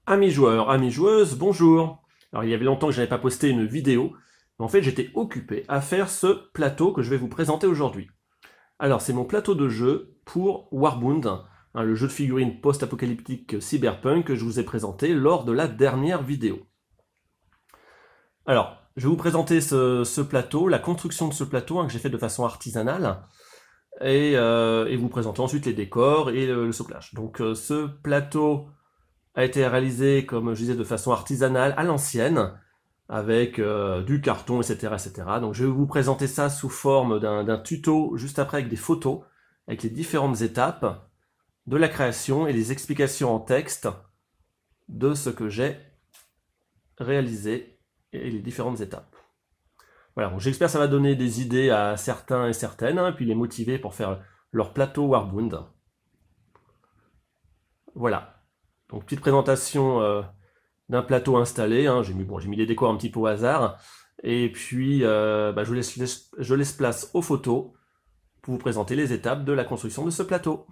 Amis joueurs, amis joueuses, bonjour. Alors il y avait longtemps que je n'avais pas posté une vidéo, mais en fait j'étais occupé à faire ce plateau que je vais vous présenter aujourd'hui. Alors c'est mon plateau de jeu pour Warbound, le jeu de figurines post-apocalyptique cyberpunk que je vous ai présenté lors de la dernière vidéo. Alors, je vais vous présenter ce plateau, la construction de ce plateau que j'ai fait de façon artisanale, et vous présenter ensuite les décors et le soclage. Donc ce plateau a été réalisé, comme je disais, de façon artisanale, à l'ancienne, avec du carton, etc., etc. Donc je vais vous présenter ça sous forme d'un tuto, juste après avec des photos, avec les différentes étapes de la création et les explications en texte de ce que j'ai réalisé et les différentes étapes. Voilà, donc j'espère que ça va donner des idées à certains et certaines, et puis les motiver pour faire leur plateau Warbound. Voilà, donc petite présentation d'un plateau installé. J'ai mis les décors un petit peu au hasard. Et puis, je laisse place aux photos pour vous présenter les étapes de la construction de ce plateau.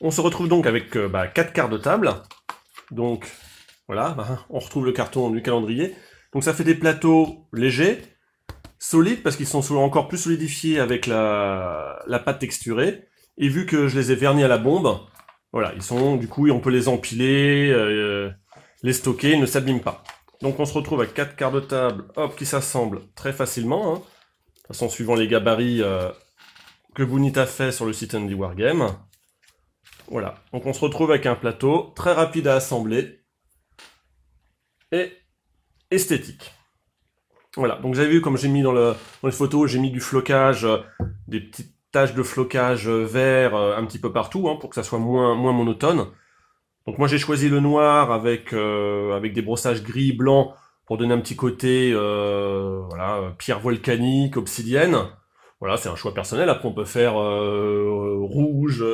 On se retrouve donc avec 4 quarts de table. Donc voilà, on retrouve le carton du calendrier. Donc ça fait des plateaux légers, solides, parce qu'ils sont encore plus solidifiés avec la pâte texturée. Et vu que je les ai vernis à la bombe, voilà, ils sont, du coup, on peut les empiler, les stocker, ils ne s'abîment pas. Donc on se retrouve avec 4 quarts de table, hop, qui s'assemblent très facilement, de toute façon, suivant les gabarits que Bunit a fait sur le site Andy Wargame. Voilà, donc on se retrouve avec un plateau très rapide à assembler et esthétique. Voilà, donc vous avez vu comme j'ai mis dans les photos, j'ai mis du flocage, des petites taches de flocage vert un petit peu partout, pour que ça soit moins monotone. Donc moi j'ai choisi le noir avec des brossages gris blanc pour donner un petit côté pierre volcanique, obsidienne. Voilà, c'est un choix personnel. Après on peut faire rouge,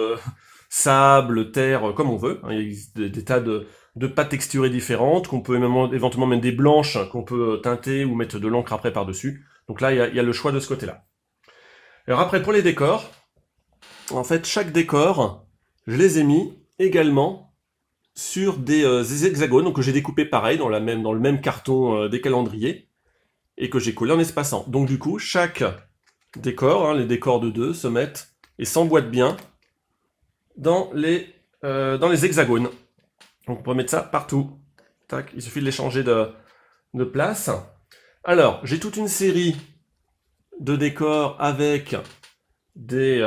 sable, terre, comme on veut. Il existe des tas de pâtes texturées différentes, qu'on peut éventuellement mettre des blanches qu'on peut teinter ou mettre de l'encre après par-dessus. Donc là, il y a le choix de ce côté-là. Alors après, pour les décors, en fait, chaque décor, je les ai mis également sur des hexagones, donc que j'ai découpé pareil dans le même carton des calendriers, et que j'ai collé en espaçant. Donc du coup, chaque décor, les décors de 2, se mettent et s'emboîtent bien dans les hexagones. Donc on peut mettre ça partout. Tac, il suffit de les changer de place. Alors, j'ai toute une série de décors avec des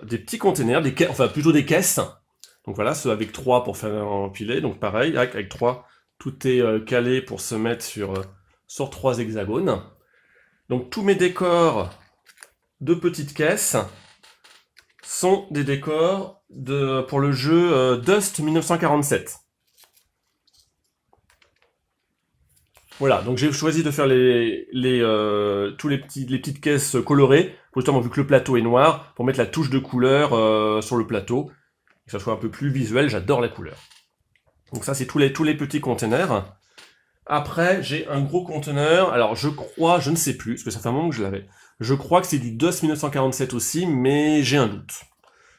petits containers, enfin plutôt des caisses. Donc voilà, ceux avec 3 pour faire empiler. Donc pareil, avec 3, tout est calé pour se mettre sur 3 hexagones. Donc tous mes décors de petites caisses sont des décors pour le jeu Dust 1947. Voilà, donc j'ai choisi de faire tous les petites caisses colorées, justement vu que le plateau est noir, pour mettre la touche de couleur sur le plateau, que ça soit un peu plus visuel, j'adore la couleur. Donc ça c'est tous les petits containers. Après, j'ai un gros conteneur, alors je crois, je ne sais plus, parce que ça fait un moment que je l'avais, je crois que c'est du DOS 1947 aussi, mais j'ai un doute.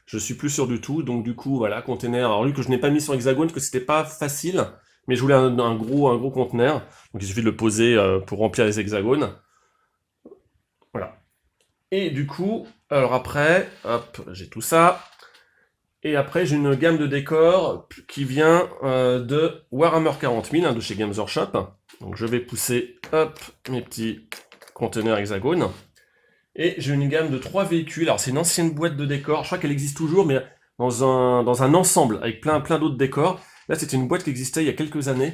Je suis plus sûr du tout, donc du coup, voilà, conteneur, alors lui que je n'ai pas mis sur Hexagone, parce que c'était pas facile, mais je voulais un gros conteneur, donc il suffit de le poser pour remplir les hexagones. Voilà. Et du coup, alors après, hop, j'ai tout ça, et après j'ai une gamme de décors qui vient de Warhammer 40 000, de chez Games Workshop. Donc je vais pousser, hop, mes petits conteneurs hexagones. Et j'ai une gamme de 3 véhicules. Alors c'est une ancienne boîte de décors, je crois qu'elle existe toujours, mais dans un ensemble, avec plein d'autres décors. Là c'était une boîte qui existait il y a quelques années,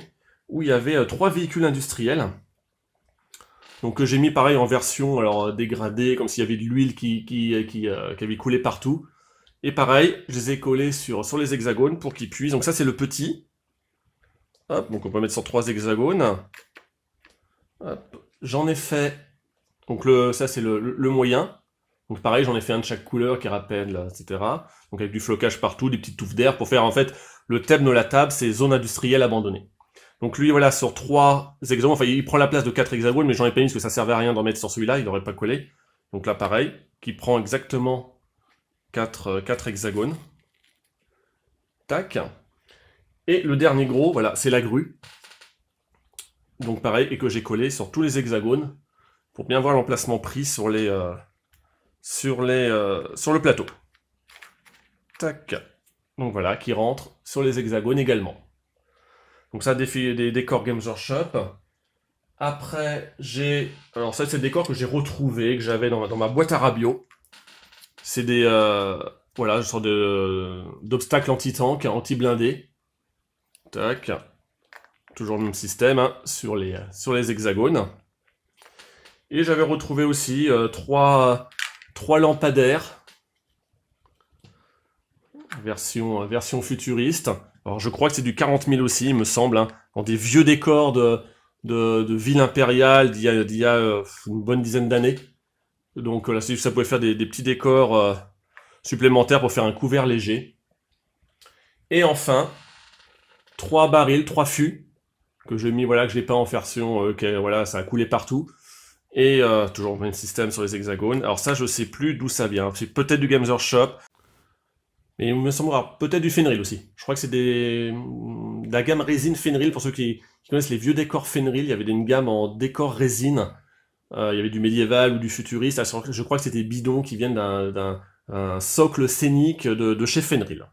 où il y avait 3 véhicules industriels. Donc j'ai mis pareil en version alors dégradée, comme s'il y avait de l'huile qui avait coulé partout. Et pareil, je les ai collés sur les hexagones pour qu'ils puissent. Donc ça c'est le petit. Hop, donc on peut mettre sur 3 hexagones. Hop, j'en ai fait. Donc ça c'est le moyen. Donc pareil, j'en ai fait un de chaque couleur qui rappelle, etc. Donc avec du flocage partout, des petites touffes d'air pour faire en fait le thème de la table, c'est zone industrielle abandonnée. Donc lui voilà sur 3 hexagones, enfin il prend la place de 4 hexagones, mais j'en ai pas mis parce que ça servait à rien d'en mettre sur celui-là, il n'aurait pas collé. Donc là pareil, qui prend exactement 4 hexagones. Tac. Et le dernier gros, voilà, c'est la grue. Donc pareil, et que j'ai collé sur tous les hexagones pour bien voir l'emplacement pris sur le plateau. Tac. Donc voilà, qui rentre sur les hexagones également. Donc ça, des décors Games Workshop. Après, j'ai... Alors ça, c'est des décors que j'ai retrouvés, que j'avais dans ma boîte à Rabio. C'est des... voilà, une sorte d'obstacles anti-tank, anti-blindés. Tac. Toujours le même système, hein, sur les hexagones. Et j'avais retrouvé aussi 3 lampadaires. Version futuriste. Alors je crois que c'est du 40 000 aussi, il me semble, hein, dans des vieux décors de ville impériale d'il y a une bonne dizaine d'années. Donc là, ça pouvait faire des petits décors supplémentaires pour faire un couvert léger. Et enfin, 3 barils, 3 fûts, que j'ai mis, voilà, que je l'ai pas en version, voilà, ça a coulé partout. Et toujours le même système sur les hexagones. Alors ça, je sais plus d'où ça vient. C'est peut-être du Games Workshop. Mais il me semblera peut-être du Fenrir aussi. Je crois que c'est de la gamme résine Fenrir. Pour ceux qui connaissent les vieux décors Fenrir, il y avait une gamme en décor résine. Il y avait du médiéval ou du futuriste. Je crois que c'était des bidons qui viennent d'un socle scénique de chez Fenrir.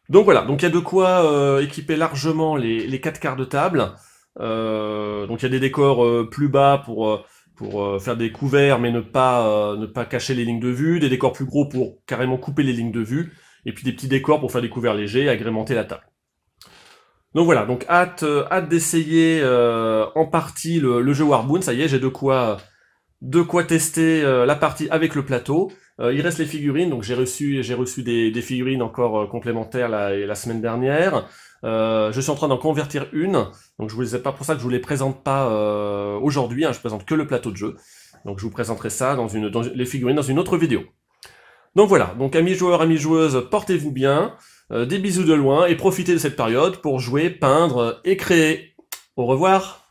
Donc voilà, donc il y a de quoi équiper largement les 4 quarts de table. Donc il y a des décors plus bas pour faire des couverts mais ne pas cacher les lignes de vue, des décors plus gros pour carrément couper les lignes de vue, et puis des petits décors pour faire des couverts légers et agrémenter la table. Donc voilà, donc hâte d'essayer en partie le jeu Warbound. Ça y est, j'ai de quoi tester la partie avec le plateau. Il reste les figurines, donc j'ai reçu des figurines encore complémentaires la semaine dernière. Je suis en train d'en convertir une, donc je vous les ai pas pour ça que je vous les présente pas aujourd'hui, hein, je présente que le plateau de jeu. Donc je vous présenterai ça dans les figurines dans une autre vidéo. Donc voilà, donc amis joueurs, amis joueuses, portez-vous bien, des bisous de loin et profitez de cette période pour jouer, peindre et créer. Au revoir.